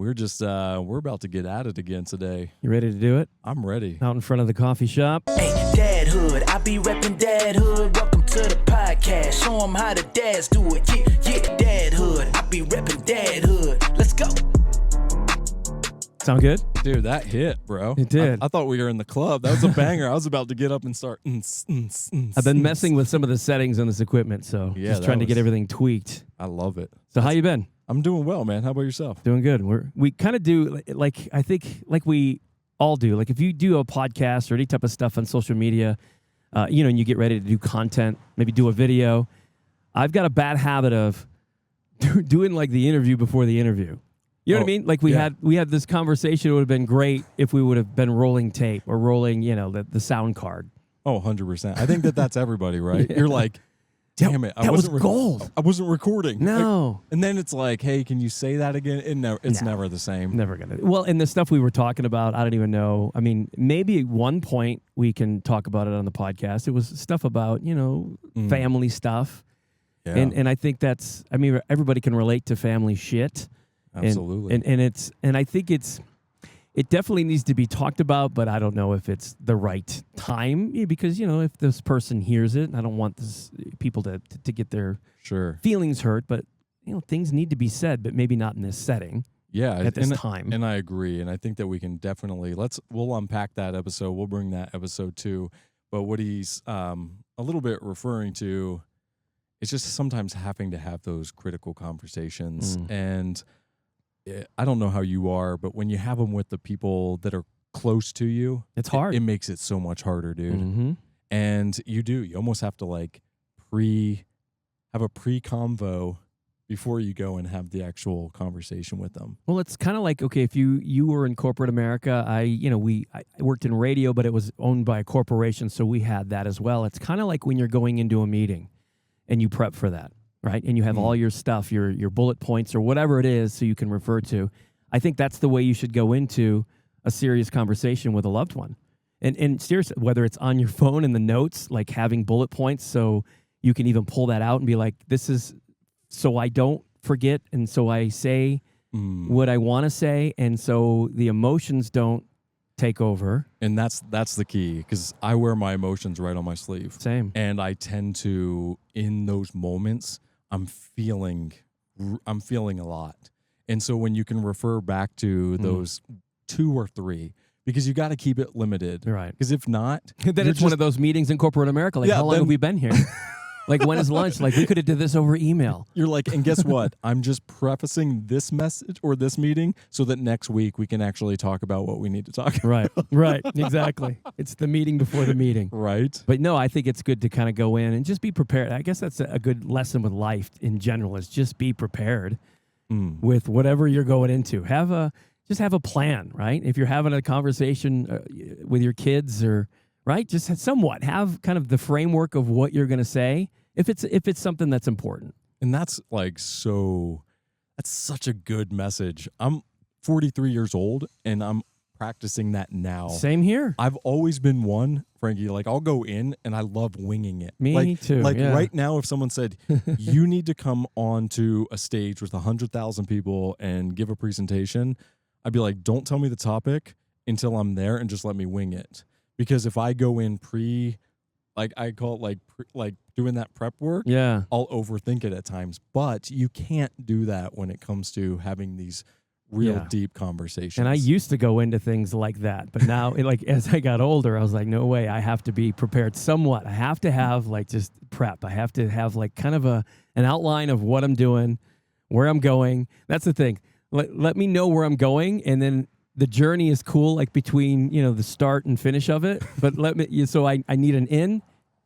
we're about to get at it again today. You ready to do it? I'm ready. Out in front of the coffee shop. Hey, Dadhood, I be reppin' Dadhood. Welcome to the podcast. Show 'em how the dads do it. Yeah, Dadhood. I be reppin' Dadhood. Let's go. Sound good? Dude, that hit, bro. It did. I thought we were in the club. That was a banger. I was about to get up and start. I've been messing with some of the settings on this equipment, so just trying to get everything tweaked. I love it. So how you been? I'm doing well, man. How about yourself? Doing good. We kind of do, like, I think, like we all do. Like, if you do a podcast or any type of stuff on social media, and you get ready to do content, maybe do a video, I've got a bad habit of doing, like, the interview before the interview. You know what I mean? Like, we had this conversation. It would have been great if we would have been rolling tape or rolling, the sound card. Oh, 100%. I think that's everybody, right? Yeah. You're like, damn it. That was gold. I wasn't recording. No. And then it's like, hey, can you say that again? It's never the same. Never going to. Well, and the stuff we were talking about, I don't even know. I mean, maybe at one point we can talk about it on the podcast. It was stuff about, family stuff. Yeah. And I think everybody can relate to family shit. Absolutely. And I think it definitely needs to be talked about, but I don't know if it's the right time because, if this person hears it, I don't want people to get their feelings hurt, but, things need to be said, but maybe not in this setting. Yeah. At this time. And I agree. And I think that we can definitely, we'll unpack that episode. We'll bring that episode too. But what he's a little bit referring to, it's just sometimes having to have those critical conversations. And I don't know how you are, but when you have them with the people that are close to you, it's hard. It makes it so much harder, dude. Mm-hmm. And you almost have to have a pre-convo before you go and have the actual conversation with them. Well, it's kind of like, okay, if you were in corporate America, I worked in radio, but it was owned by a corporation, so we had that as well. It's kind of like when you're going into a meeting and you prep for that. Right, and you have all your stuff, your bullet points or whatever it is, so you can refer to. I think that's the way you should go into a serious conversation with a loved one. And seriously, whether it's on your phone in the notes, like having bullet points, so you can even pull that out and be like, "This is so I don't forget," and so I say what I want to say, and so the emotions don't take over. And that's the key, because I wear my emotions right on my sleeve. Same. And I tend to, in those moments, I'm feeling a lot. And so when you can refer back to those 2 or 3, because you got to keep it limited. Right. Because if not, then it's one of those meetings in corporate America. Like, how long have we been here? Like, when is lunch? Like, we could have did this over email. You're like, and guess what? I'm just prefacing this message or this meeting so that next week we can actually talk about what we need to talk about. Right, exactly. It's the meeting before the meeting. Right. But no, I think it's good to kind of go in and just be prepared. I guess that's a good lesson with life in general, is just be prepared with whatever you're going into. Just have a plan, right? If you're having a conversation with your kids right, just somewhat have kind of the framework of what you're going to say if it's something that's important. And that's such a good message. I'm 43 years old and I'm practicing that now. Same here. I've always been one, Frankie, like I'll go in and I love winging it. Me too. Like right now, if someone said, you need to come onto a stage with 100,000 people and give a presentation, I'd be like, don't tell me the topic until I'm there and just let me wing it. Because if I go in I call it like doing that prep work, I'll overthink it at times. But you can't do that when it comes to having these real deep conversations. And I used to go into things like that, but now, as I got older, I was like, no way, I have to be prepared somewhat. I have to have just prep. I have to have kind of an outline of what I'm doing, where I'm going. That's the thing. Let me know where I'm going, and then the journey is cool, between, the start and finish of it. But so I need an in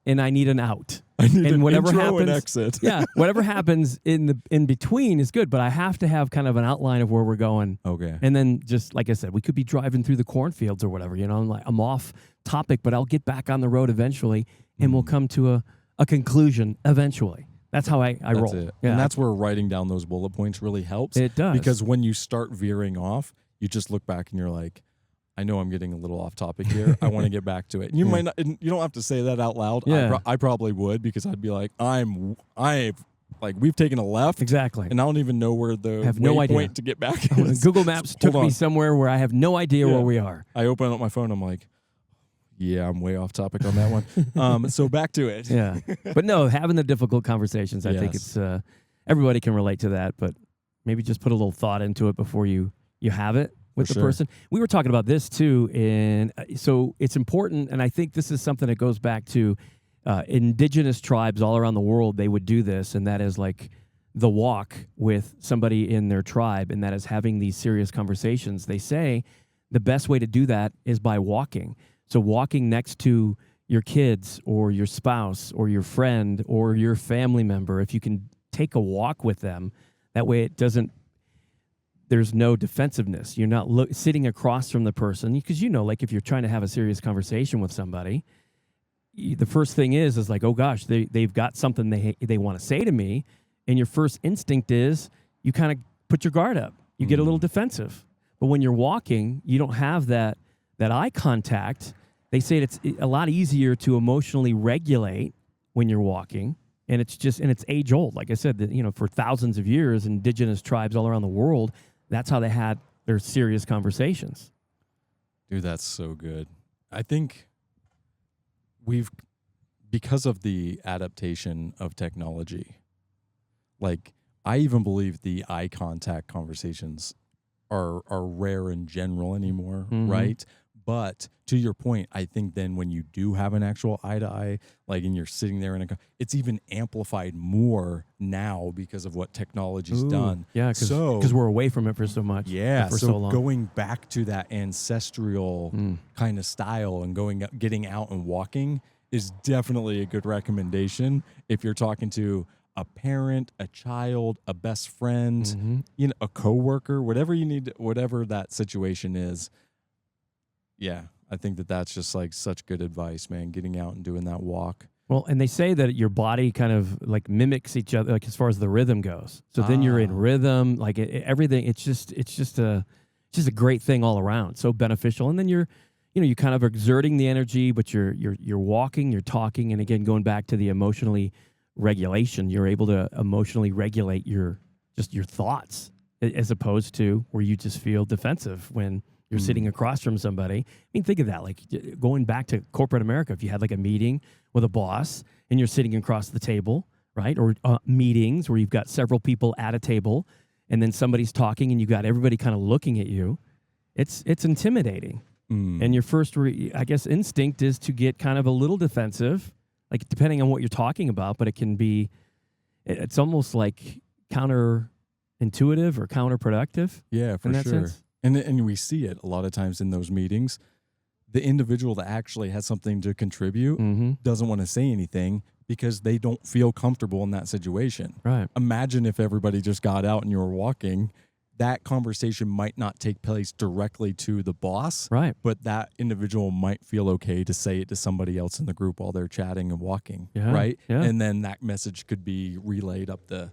and I need an out. I need and an whatever intro happens, and exit. Whatever happens in between is good, but I have to have kind of an outline of where we're going. Okay. And then just like I said, we could be driving through the cornfields or whatever, I'm off topic, but I'll get back on the road eventually and we'll come to a conclusion eventually. That's how I roll. It. Yeah. And that's where writing down those bullet points really helps. It does. Because when you start veering off, you just look back and you're like, I know I'm getting a little off topic here. I want to get back to it. And you might not. You don't have to say that out loud. Yeah. I probably would, because I'd be like, I've like we've taken a left. Exactly. And I don't even know where the have no idea. waypoint to get back is. Google Maps took me somewhere where I have no idea where we are. I open up my phone. I'm like, yeah, I'm way off topic on that one. So back to it. Yeah. But no, having the difficult conversations, I think it's everybody can relate to that, but maybe just put a little thought into it before you have it with the person. We were talking about this too, and so it's important, and I think this is something that goes back to indigenous tribes all around the world. They would do this, and that is like the walk with somebody in their tribe, and that is having these serious conversations. They say the best way to do that is by walking. So walking next to your kids or your spouse or your friend or your family member, if you can take a walk with them, that way there's no defensiveness. You're not sitting across from the person, because like if you're trying to have a serious conversation with somebody, the first thing is like, oh gosh, they've got something they want to say to me, and your first instinct is you kind of put your guard up. You get a little defensive. But when you're walking, you don't have that eye contact. They say it's a lot easier to emotionally regulate when you're walking, and it's age old. Like I said, for thousands of years, indigenous tribes all around the world, that's how they had their serious conversations. Dude, that's so good. I think because of the adaptation of technology, like I even believe the eye contact conversations are rare in general anymore, right? But to your point, I think then when you do have an actual eye-to-eye, like, and you're sitting there it's even amplified more now because of what technology's done. Yeah, because we're away from it for so much. Yeah, for so long. Going back to that ancestral kind of style and getting out and walking is definitely a good recommendation if you're talking to a parent, a child, a best friend, a coworker, whatever you need, whatever that situation is. Yeah, I think that's just like such good advice, man, getting out and doing that walk. Well, and they say that your body kind of like mimics each other, like as far as the rhythm goes. So then you're in rhythm, like everything. It's just a great thing all around. So beneficial. And then you're kind of exerting the energy, but you're walking, you're talking, and again, going back to the emotionally regulation, you're able to emotionally regulate your thoughts, as opposed to where you just feel defensive when you're sitting across from somebody. I mean, think of that, like going back to corporate America. If you had like a meeting with a boss and you're sitting across the table, right? Or meetings where you've got several people at a table and then somebody's talking and you got everybody kind of looking at you. It's intimidating. And your first, instinct is to get kind of a little defensive, like depending on what you're talking about, but it's almost like counterintuitive or counterproductive. Yeah, for sure. Sense. And we see it a lot of times in those meetings. The individual that actually has something to contribute doesn't want to say anything because they don't feel comfortable in that situation. Right. Imagine if everybody just got out and you were walking. That conversation might not take place directly to the boss, right? But that individual might feel okay to say it to somebody else in the group while they're chatting and walking, right? Yeah. And then that message could be relayed up the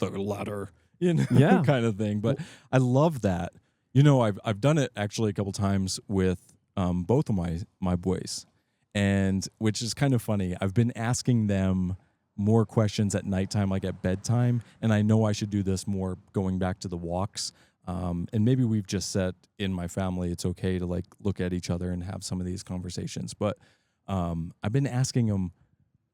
ladder, kind of thing. But I love that. I've done it actually a couple times with both of my boys, and which is kind of funny. I've been asking them more questions at nighttime, like at bedtime, and I know I should do this more going back to the walks. And maybe we've just said in my family it's okay to like look at each other and have some of these conversations. But I've been asking them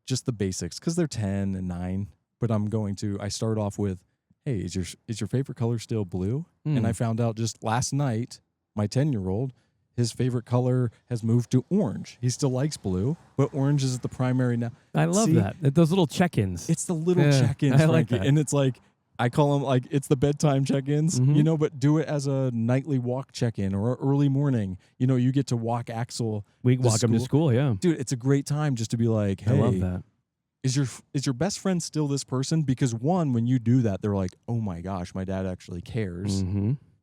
just the basics because they're 10 and 9. But I start off with, hey, is your favorite color still blue? And I found out just last night, my 10-year-old, his favorite color has moved to orange. He still likes blue, but orange is the primary now. I love that. Those little check-ins. It's the little check-ins, I like Frankie. that. And it's like, I call them like, it's the bedtime check-ins, but do it as a nightly walk check-in or early morning. You get to walk Axel. We walk him to school, yeah. Dude, it's a great time just to be like, hey. I love that. Is your best friend still this person? Because one, when you do that, they're like, oh my gosh, my dad actually cares.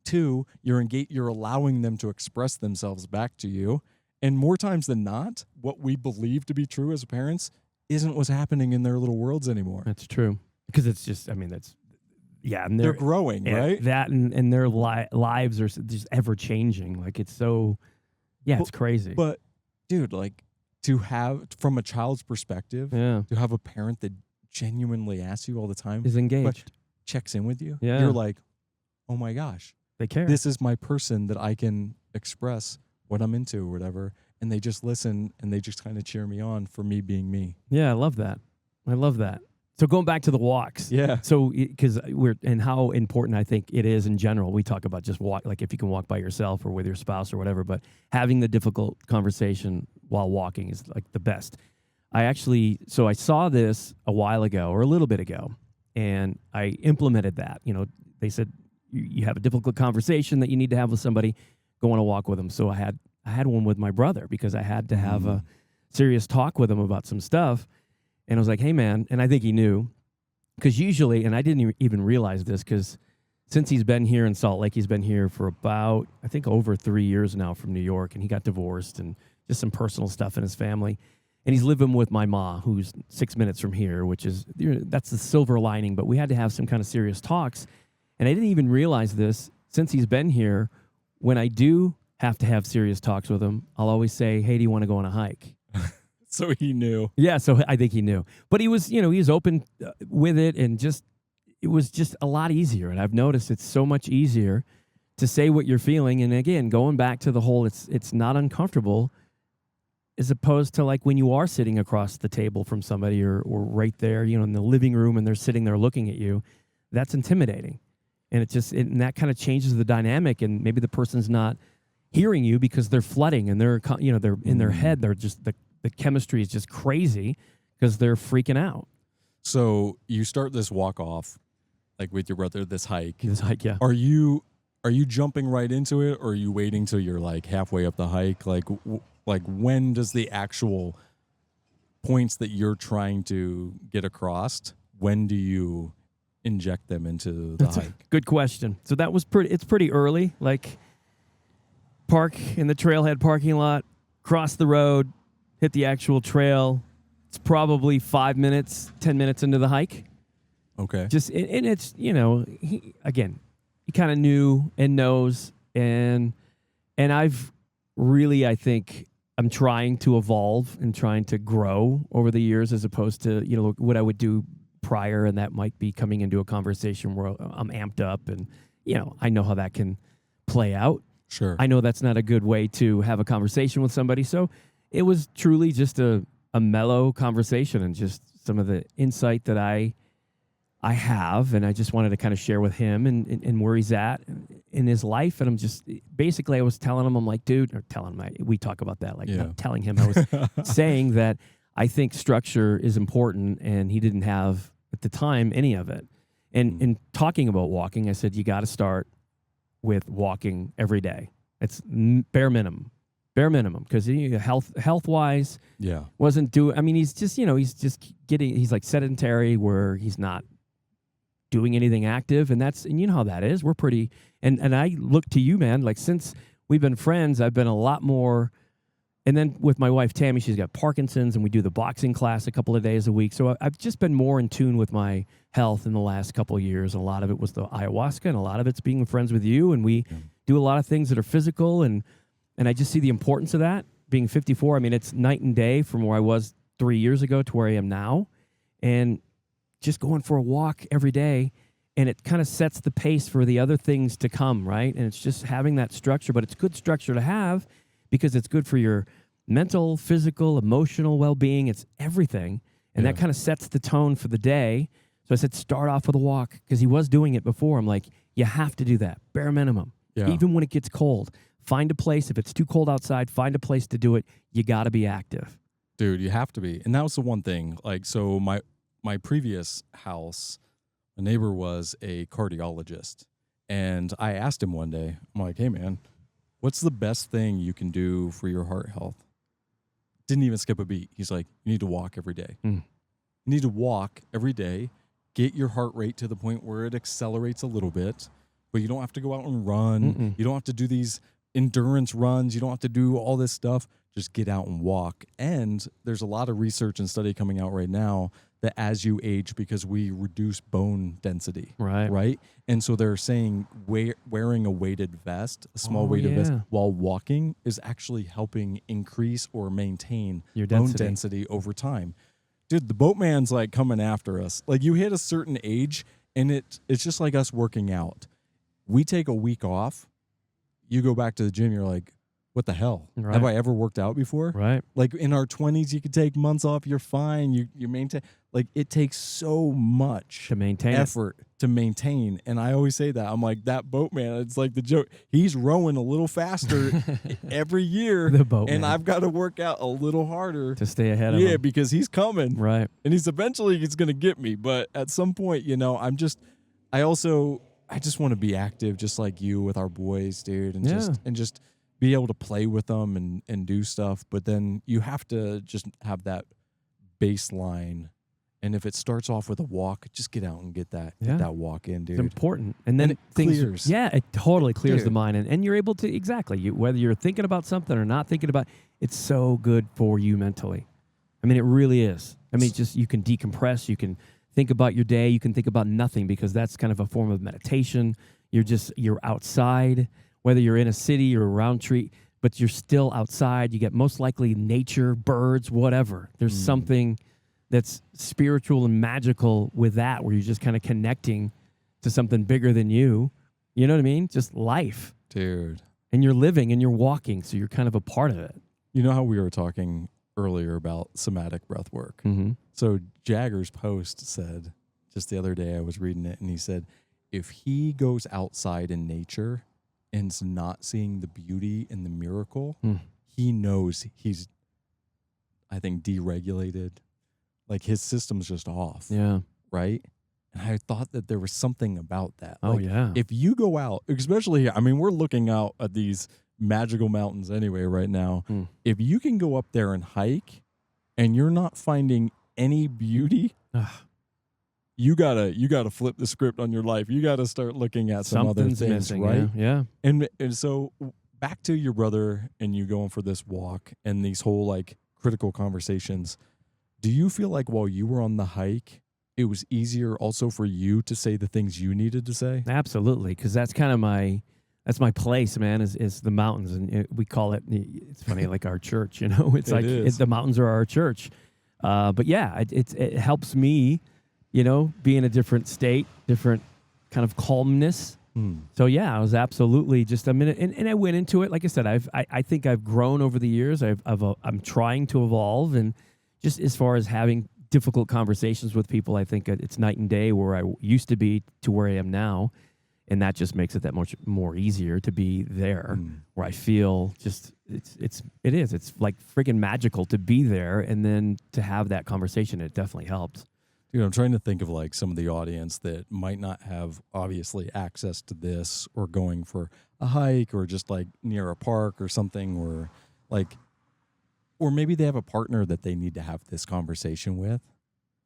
2, you're allowing them to express themselves back to you. And more times than not, what we believe to be true as parents isn't what's happening in their little worlds anymore. That's true. Because it's just, that's, yeah. And they're growing, right? That and their lives are just ever changing. Like it's so, it's crazy. But dude, like to have, from a child's perspective, to have a parent that genuinely asks you all the time, Is engaged. checks in with you, Yeah. you're like, oh my gosh, They care. this is my person that I can express what I'm into or whatever. And they just listen and they just kind of cheer me on for me being me. Yeah, I love that. I love that. So going back to the walks. Yeah. So because and how important I think it is in general. We talk about just walk, like if you can walk by yourself or with your spouse or whatever, but having the difficult conversation while walking is like the best. I saw this a while ago or a little bit ago, and I implemented that. You know, they said you have a difficult conversation that you need to have with somebody, go on a walk with them. So I had one with my brother because I had to have a serious talk with him about some stuff. And I was like, hey, man, and I think he knew, because usually, and I didn't even realize this, because since he's been here in Salt Lake, he's been here for about, I think, over 3 years now from New York, and he got divorced and just some personal stuff in his family. And he's living with my ma, who's 6 minutes from here, which is, that's the silver lining, but we had to have some kind of serious talks. And I didn't even realize this. Since he's been here, when I do have to have serious talks with him, I'll always say, hey, do you want to go on a hike? So he knew. Yeah, so I think he knew. But he was, he was open with it, and it was just a lot easier. And I've noticed it's so much easier to say what you're feeling. And again, going back to the whole, it's not uncomfortable, as opposed to like when you are sitting across the table from somebody or right there, in the living room, and they're sitting there looking at you. That's intimidating. And and that kind of changes the dynamic, and maybe the person's not hearing you because they're flooding and they're in their head. They're just, the chemistry is just crazy because they're freaking out. So you start this walk off, like with your brother, this hike. Yeah. Are you jumping right into it, or are you waiting till you're like halfway up the hike? Like when does the actual points that you're trying to get across, when do you inject them into the hike? Good question. So that was it's pretty early, like park in the trailhead parking lot, cross the road, hit the actual trail. It's probably 5 minutes, 10 minutes into the hike. Okay. And it's, he kind of knew and knows. And I've really, I think I'm trying to evolve and trying to grow over the years, as opposed to, what I would do prior. And that might be coming into a conversation where I'm amped up and, I know how that can play out. Sure. I know that's not a good way to have a conversation with somebody. So it was truly just a mellow conversation and just some of the insight that I have, and I just wanted to kind of share with him and where he's at in his life. And I'm just, basically I was telling him, I'm like, dude, or telling him, we talk about that, like not telling him, I was saying that I think structure is important, and he didn't have at the time any of it. And in talking about walking, I said, you got to start with walking every day. It's bare minimum, because health wise, wasn't doing. I mean, he's just he's like sedentary, where he's not doing anything active, and you know how that is. We're pretty, and I look to you, man. Like, since we've been friends, I've been a lot more. And then with my wife Tammy, she's got Parkinson's, and we do the boxing class a couple of days a week. So I've just been more in tune with my health in the last couple of years. And a lot of it was the ayahuasca, and a lot of it's being friends with you, and we do a lot of things that are physical, and I just see the importance of that. Being 54, I mean, it's night and day from where I was 3 years ago to where I am now. And just going for a walk every day, and it kind of sets the pace for the other things to come, right? And it's just having that structure, but it's good structure to have because it's good for your mental, physical, emotional well-being. It's everything. And that kind of sets the tone for the day. So I said, start off with a walk, because he was doing it before. I'm like, you have to do that, bare minimum. Yeah. Even when it gets cold, find a place. If it's too cold outside, find a place to do it. You got to be active. Dude, you have to be. And that was the one thing. Like, so my previous house, a neighbor was a cardiologist. And I asked him one day, I'm like, hey, man, what's the best thing you can do for your heart health? Didn't even skip a beat. He's like, you need to walk every day. You need to walk every day, get your heart rate to the point where it accelerates a little bit, but you don't have to go out and run. You don't have to do these endurance runs. You don't have to do all this stuff. Just get out and walk. And there's a lot of research and study coming out right now that as you age, because we reduce bone density, right? And so they're saying wearing a weighted vest, a small weighted vest, while walking is actually helping increase or maintain your bone density over time. dude, the boatman's like coming after us. Like you hit a certain age and it's just like us working out. We take a week off. You go back to the gym. You're like, what the hell? Right. Have I ever worked out before? Right. Like in our 20s, you could take months off. You're fine. You maintain. Like it takes so much To maintain effort to maintain. And I always say that. I'm like, that boatman, it's like the joke. He's rowing a little faster every year. The boatman. And I've got to work out a little harder to stay ahead of yeah, him. because he's coming. Right. And he's going to get me. But at some point, you know, I just want to be active just like you with our boys, dude, and just be able to play with them and do stuff. But then you have to just have that baseline. And if it starts off with a walk, just get out and get that walk in, dude. It's important. And then it things clears. Yeah, it totally clears Dude. the mind. And you're able to, whether you're thinking about something or not thinking about, it's so good for you mentally. I mean, it really is. I mean, just you can decompress, you can think about your day, you can think about nothing because that's kind of a form of meditation. You're outside, whether you're in a city or a round tree, but you're still outside. You get most likely nature, birds, whatever. There's something that's spiritual and magical with that, where you're just kind of connecting to something bigger than you. You know what I mean? Just life. Dude. And you're living and you're walking, so you're kind of a part of it. You know how we were talking earlier about somatic breath work? Mm-hmm. So Jagger's post said, just the other day I was reading it, and he said, if he goes outside in nature and's not seeing the beauty and the miracle, he knows he's, I think, deregulated. Like his system's just off. Yeah. Right? And I thought that there was something about that. Oh, Like, yeah. if you go out, especially here, I mean, we're looking out at these magical mountains anyway right now. If you can go up there and hike and you're not finding any beauty, you gotta flip the script on your life. You gotta start looking at some other things, missing, right? Yeah. And so back to your brother and you going for this walk and these whole like critical conversations. Do you feel like while you were on the hike, it was easier also for you to say the things you needed to say? Absolutely, because that's kind of my place, man. Is the mountains, and we call it. It's funny, like our church. You know, it's the mountains are our church. But yeah, it helps me. You know, be in a different state, different kind of calmness. So yeah, I was absolutely just a minute, and I went into it. Like I said, I think I've grown over the years. I'm trying to evolve, and just as far as having difficult conversations with people, I think it's night and day where I used to be to where I am now, and that just makes it that much more easier to be there. Where I feel just it's like freaking magical to be there, and then to have that conversation. It definitely helped. Dude, I'm trying to think of like some of the audience that might not have obviously access to this, or going for a hike, or just like near a park or something, or like, or maybe they have a partner that they need to have this conversation with,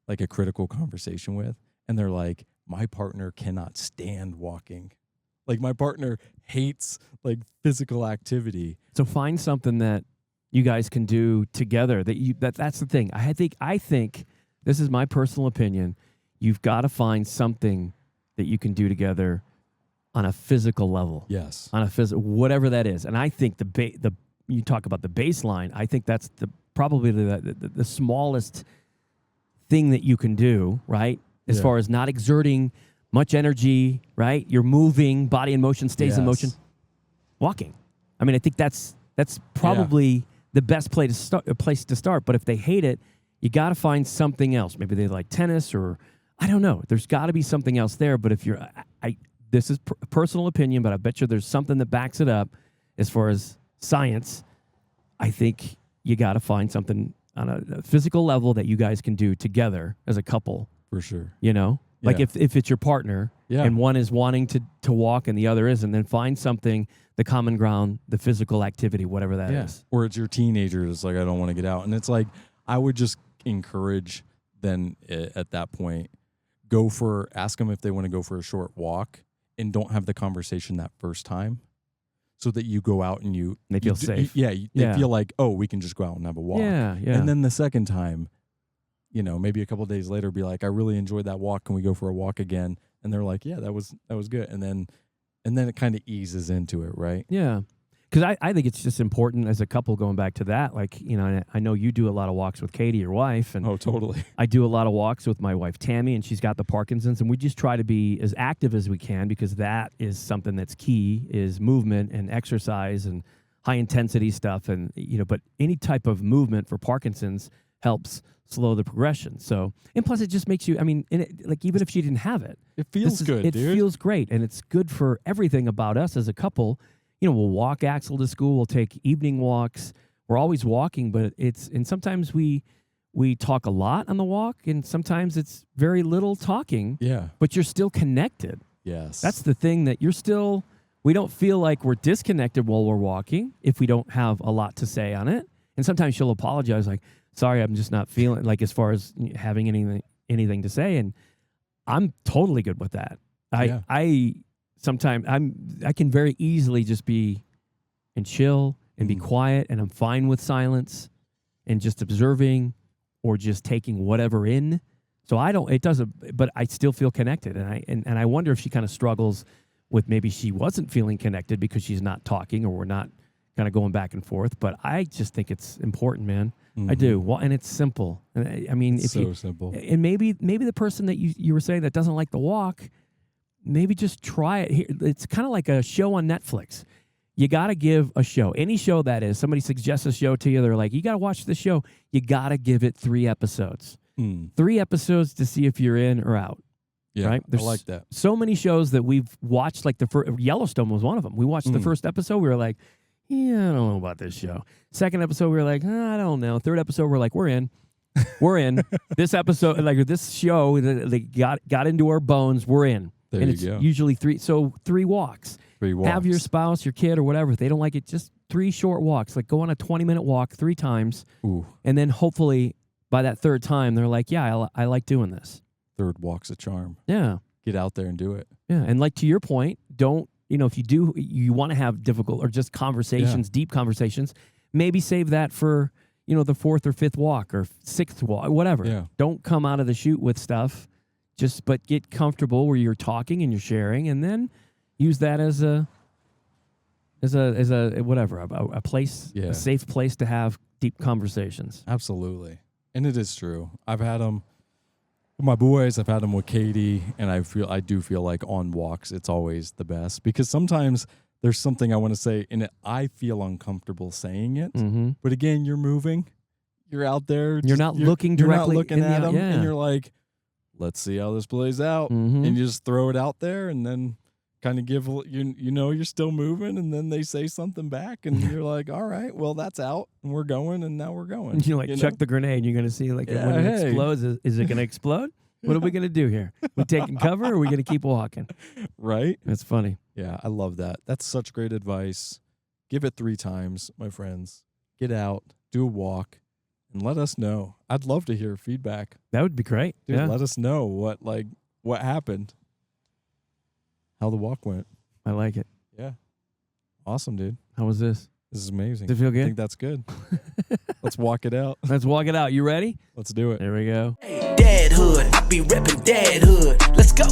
like a critical conversation with. And they're like, my partner cannot stand walking. Like my partner hates like physical activity. So find something that you guys can do together. That's the thing. I think this is my personal opinion. You've got to find something that you can do together on a physical level. Yes. On a whatever that is. And I think you talk about the baseline. I think that's probably the smallest thing that you can do, right? As far as not exerting much energy, right? You're moving, body in motion stays in motion. Walking. I mean, I think that's probably the best place to start. But if they hate it, you got to find something else. Maybe they like tennis, or I don't know. There's got to be something else there. But if you're, this is personal opinion, but I bet you there's something that backs it up as far as science. I think you got to find something on a physical level that you guys can do together as a couple. For sure. You know, like if it's your partner and one is wanting to walk and the other isn't, then find something, the common ground, the physical activity, whatever that is. Or it's your teenager that's like, I don't want to get out. And it's like, I would just encourage then at that point, ask them if they want to go for a short walk, and don't have the conversation that first time, so that you go out and they feel safe. They feel like, oh, we can just go out and have a walk. Yeah. And then the second time, you know, maybe a couple of days later, be like, I really enjoyed that walk. Can we go for a walk again? And they're like, yeah, that was good. And then it kind of eases into it, right? Yeah. Because I think it's just important as a couple going back to that. Like, you know, and I know you do a lot of walks with Katie, your wife. And Oh, totally. I do a lot of walks with my wife, Tammy, and she's got the Parkinson's. And we just try to be as active as we can because that is something that's key is movement and exercise and high intensity stuff. And, you know, but any type of movement for Parkinson's helps slow the progression. So, and plus it just makes you, I mean, like even if she didn't have it. It feels good, it dude. It feels great. And it's good for everything about us as a couple. You know, we'll walk Axel to school. We'll take evening walks. We're always walking, but and sometimes we talk a lot on the walk, and sometimes it's very little talking. Yeah. But you're still connected. Yes. That's the thing that we don't feel like we're disconnected while we're walking if we don't have a lot to say on it. And sometimes she'll apologize, like, sorry, I'm just not feeling like as far as having anything to say. And I'm totally good with that. Sometimes I can very easily just be and chill and be quiet, and I'm fine with silence and just observing or just taking whatever in. So but I still feel connected, and I wonder if she kind of struggles with maybe she wasn't feeling connected because she's not talking or we're not kind of going back and forth. But I just think it's important, man. I do. Well, and it's simple. And I mean, it's so simple. And maybe the person that you were saying that doesn't like the walk, maybe just try it. Here, it's kind of like a show on Netflix. You got to give a show. Any show that is. Somebody suggests a show to you. They're like, you got to watch this show. You got to give it 3 episodes. 3 episodes to see if you're in or out. Yeah, right? I like that. So many shows that we've watched, like Yellowstone was one of them. We watched the first episode. We were like, yeah, I don't know about this show. Second episode, we were like, I don't know. Third episode, we're like, we're in. We're in. This episode, like this show, they got into our bones. We're in. There and you it's go. usually 3 walks. 3 walks. Have your spouse, your kid, or whatever. If they don't like it, just 3 short walks. Like go on a 20-minute walk 3 times. Ooh. And then hopefully by that 3rd time, they're like, yeah, I like doing this. 3rd walk's a charm. Yeah. Get out there and do it. Yeah. And like to your point, if you want to have difficult or just conversations, deep conversations, maybe save that for, the 4th or 5th walk or 6th walk, whatever. Yeah. Don't come out of the chute with stuff. But get comfortable where you're talking and you're sharing, and then use that as a whatever, a place, a safe place to have deep conversations. Absolutely. And it is true. I've had them with my boys, I've had them with Katie, and I do feel like on walks it's always the best because sometimes there's something I want to say and I feel uncomfortable saying it. Mm-hmm. But again, you're moving, you're out there, you're not looking directly, you're not looking at them, and you're like, let's see how this plays out, and you just throw it out there, and then kind of give you're still moving, and then they say something back, and you're like, all right, well that's out, and we're going, and now we're going. You like chuck the grenade. You're gonna see when it explodes. Is it gonna explode? What are we gonna do here? We taking cover, or are we gonna keep walking? Right. That's funny. Yeah, I love that. That's such great advice. Give it 3 times, my friends. Get out, do a walk. And let us know. I'd love to hear feedback. That would be great. Dude, let us know what happened. How the walk went. I like it. Yeah. Awesome, dude. How was this? This is amazing. Does it feel good? I think that's good. Let's walk it out. Let's walk it out. You ready? Let's do it. There we go. Dadhood, I be reppin' Dadhood. Let's go.